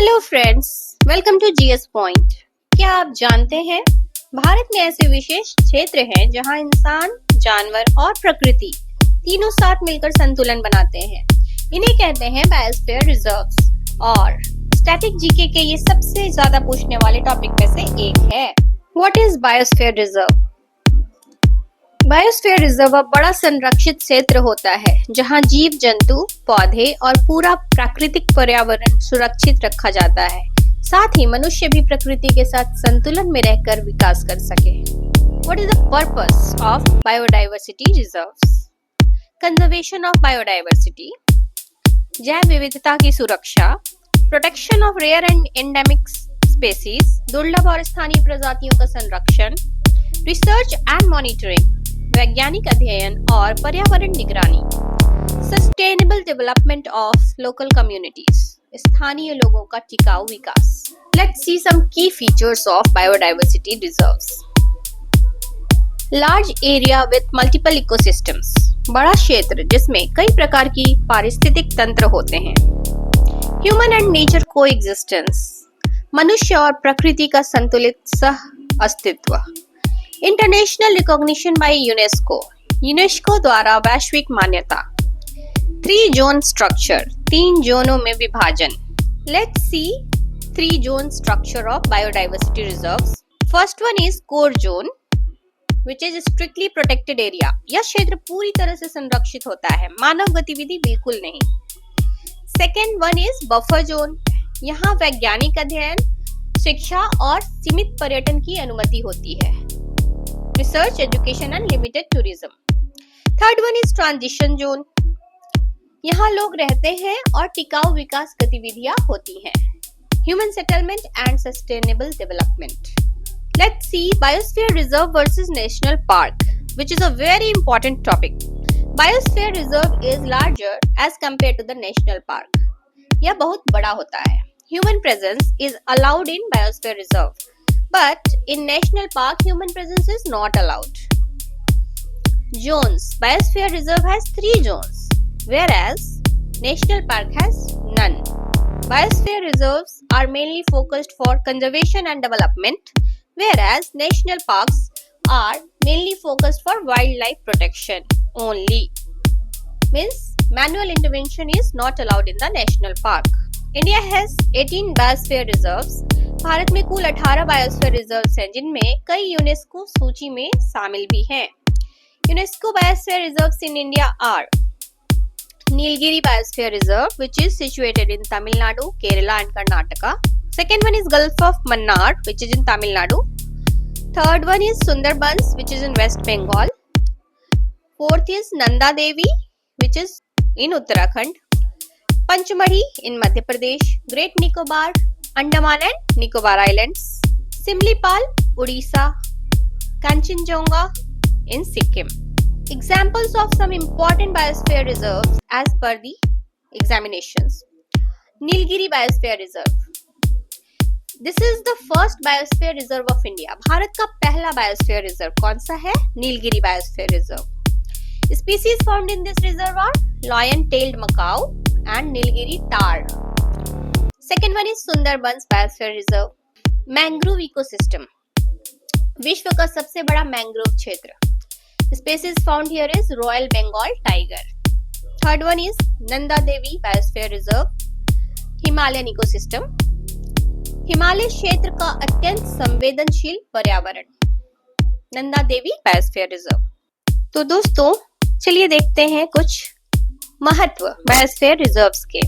Hello friends, welcome to GS point. क्या आप जानते हैं भारत में ऐसे विशेष क्षेत्र हैं जहां इंसान, जानवर और प्रकृति तीनों साथ मिलकर संतुलन बनाते हैं। इन्हें कहते हैं बायोस्फीयर रिजर्व्स और स्टैटिक जीके के ये सबसे ज्यादा पूछने वाले टॉपिक में से एक है। What is biosphere reserve? Biosphere reserve एक बड़ा संरक्षित क्षेत्र होता है जहां जीव जंतु, पौधे और पूरा प्राकृतिक पर्यावरण सुरक्षित रखा जाता है। साथ ही मनुष्य भी प्रकृति के साथ संतुलन में रहकर विकास कर सके। What is the purpose of biodiversity reserves? Conservation of biodiversity, जैव विविधता की सुरक्षा, protection of rare and endemic species, दुर्लभ और स्थानीय प्रजातियों का संरक्षण, रिसर्च एंड मॉनिटरिंग, वैज्ञानिक अध्ययन और पर्यावरण निगरानी, sustainable development of local communities, स्थानीय लोगों का टिकाऊ विकास। लेट्स सी सम की features of biodiversity reserves. Large area with multiple ecosystems, बड़ा क्षेत्र जिसमें कई प्रकार की पारिस्थितिक तंत्र होते हैं। ह्यूमन एंड नेचर कोएग्जिस्टेंस, मनुष्य और प्रकृति का संतुलित सह अस्तित्व। इंटरनेशनल रिकॉग्निशन बाय यूनेस्को द्वारा वैश्विक मान्यता। 3 जोन स्ट्रक्चर, 3 जोनों में विभाजन। Let's see 3 zone structure of biodiversity reserves. First one is core zone which is strictly protected area. यह क्षेत्र पूरी तरह से संरक्षित होता है, मानव गतिविधि बिल्कुल नहीं। Second one is buffer zone, यहाँ वैज्ञानिक अध्ययन, शिक्षा और सीमित पर्यटन की अनुमति होती है। Research, education and limited tourism. Third one is transition zone, यहाँ लोग रहते हैं और टिकाऊ विकास गतिविधियां होती हैं। Human settlement and sustainable development. Let's see biosphere reserve versus national park, which is a very important topic. Biosphere reserve is larger as compared to the national park. यह बहुत बड़ा होता है। Human presence is allowed in biosphere reserve, but in national park human presence is not allowed. Zones. Biosphere reserve has 3 zones, whereas national park has none. Biosphere reserves are mainly focused for conservation and development, whereas national parks are mainly focused for wildlife protection only. Means manual intervention is not allowed in the national park. India has 18 biosphere reserves. Bharat में कुल 18 biosphere reserves हैं, जिनमें कई UNESCO सूची में शामिल भी हैं। UNESCO biosphere reserves in India are Nilgiri biosphere reserve which is situated in Tamil Nadu, Kerala and Karnataka. Second one is Gulf of Mannar which is in Tamil Nadu. Third one is Sundarbans which is in West Bengal. Fourth is Nanda Devi which is in Uttarakhand. Panchmadi in Madhya Pradesh. Great Nicobar, Andaman and Nicobar Islands. Simlipal, Odisha. Kanchenjunga in Sikkim. Examples of some important biosphere reserves as per the examinations. Nilgiri Biosphere Reserve. This is the first biosphere reserve of India. Bharat का पहला biosphere reserve कौन सा है? Nilgiri biosphere reserve. Species found in this reserve are lion-tailed macaw and Nilgiri tahr. Second one is Sundarbans Biosphere Reserve. Mangrove ecosystem. विश्व का सबसे बड़ा mangrove क्षेत्र. Species found here is Royal Bengal tiger. Third one is Nanda Devi Biosphere Reserve. Himalayan ecosystem. Himalaya क्षेत्र का अत्यंत संवेदनशील पर्यावरण. Nanda Devi biosphere reserve. तो दोस्तों, चलिए देखते हैं कुछ महत्व बायोस्फीयर रिजर्व्स के।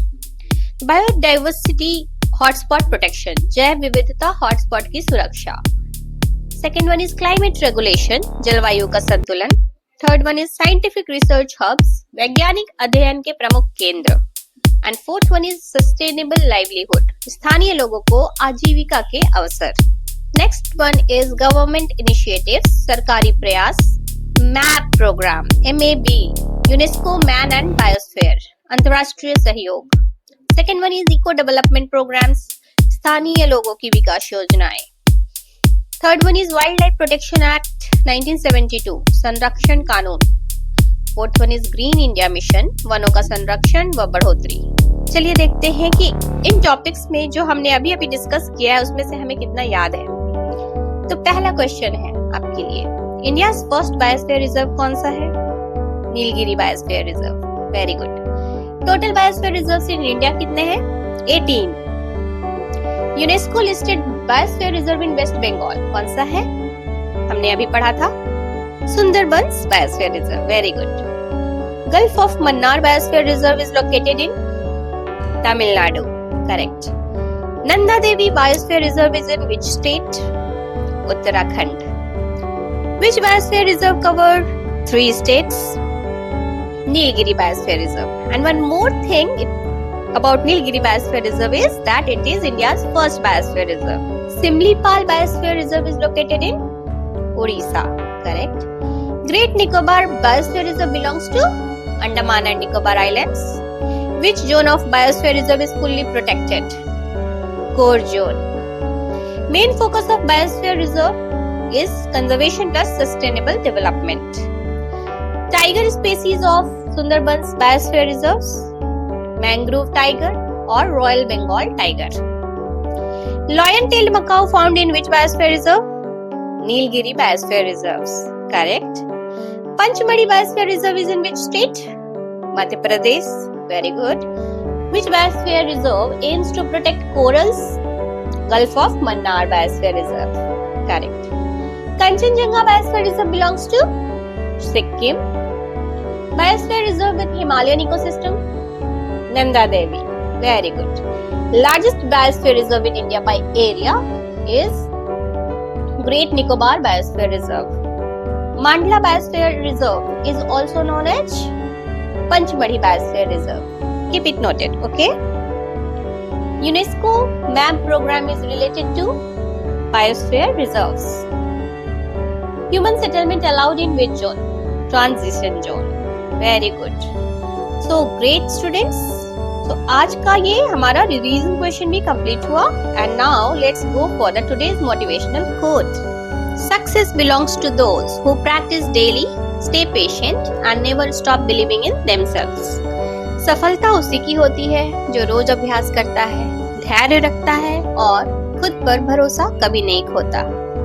बायोडाइवर्सिटी हॉटस्पॉट प्रोटेक्शन, जैव विविधता हॉटस्पॉट की सुरक्षा। Second one is climate regulation, जलवायु का संतुलन। Third one is scientific research hubs, वैज्ञानिक अध्ययन के प्रमुख केंद्र। And fourth one is sustainable livelihood, स्थानीय लोगों को आजीविका के अवसर। Next one is government initiatives, सरकारी प्रयास। Map program, MAB, UNESCO man and biosphere, अंतर्राष्ट्रीय सहयोग। Second one is eco development programs, स्थानीय लोगों की विकास योजनाएं। Third one is wildlife protection act 1972, संरक्षण कानून। Fourth one is green India mission, वनों का संरक्षण व बढ़ोतरी। चलिए देखते हैं कि इन टॉपिक्स में जो हमने अभी अभी डिस्कस किया है उसमें से हमें कितना याद है। तो पहला क्वेश्चन है आपके लिए, इंडिया फर्स्ट बायोस्फीयर रिजर्व कौन सा है? Nilgiri biosphere reserve. Very good. Total biosphere reserves in India कितने हैं? 18। UNESCO listed biosphere reserve in West Bengal कौन सा है? हमने अभी पढ़ा था, Sundarbans biosphere reserve. Very good. Gulf of Mannar biosphere reserve is located in Tamil Nadu. Correct. Nanda Devi biosphere reserve is in which state? Uttarakhand. Which biosphere reserve covered 3 states? Nilgiri Biosphere Reserve. And one more thing about Nilgiri Biosphere Reserve is that it is India's first biosphere reserve. Simlipal Biosphere Reserve is located in Odisha. Correct. Great Nicobar Biosphere Reserve belongs to Andaman and Nicobar Islands. Which zone of Biosphere Reserve is fully protected? Core zone. Main focus of Biosphere Reserve is conservation plus sustainable development. Tiger species of Sundarbans Biosphere Reserves: mangrove tiger or Royal Bengal tiger. Lion-tailed macaw found in which biosphere reserve? Nilgiri Biosphere Reserves. Correct. Panchmadi Biosphere Reserve is in which state? Madhya Pradesh. Very good. Which biosphere reserve aims to protect corals? Gulf of Mannar Biosphere Reserve. Correct. Kanchenjunga Biosphere Reserve belongs to Sikkim. Biosphere Reserve with Himalayan ecosystem? Nanda Devi. Very good. Largest biosphere reserve in India by area is Great Nicobar Biosphere Reserve. Mandla Biosphere Reserve is also known as Panchmadi Biosphere Reserve. Keep it noted, okay? UNESCO MAP program is related to biosphere reserves. Human settlement allowed in which zone? Transition zone. Very good. So great students. So आज का ये हमारा revision question भी complete हुआ. And now let's go for the today's motivational quote. Success belongs to those who practice daily, stay patient and never stop believing in themselves. सफलता उसी की होती है जो रोज अभ्यास करता है, धैर्य रखता है और खुद पर भरोसा कभी नहीं खोता.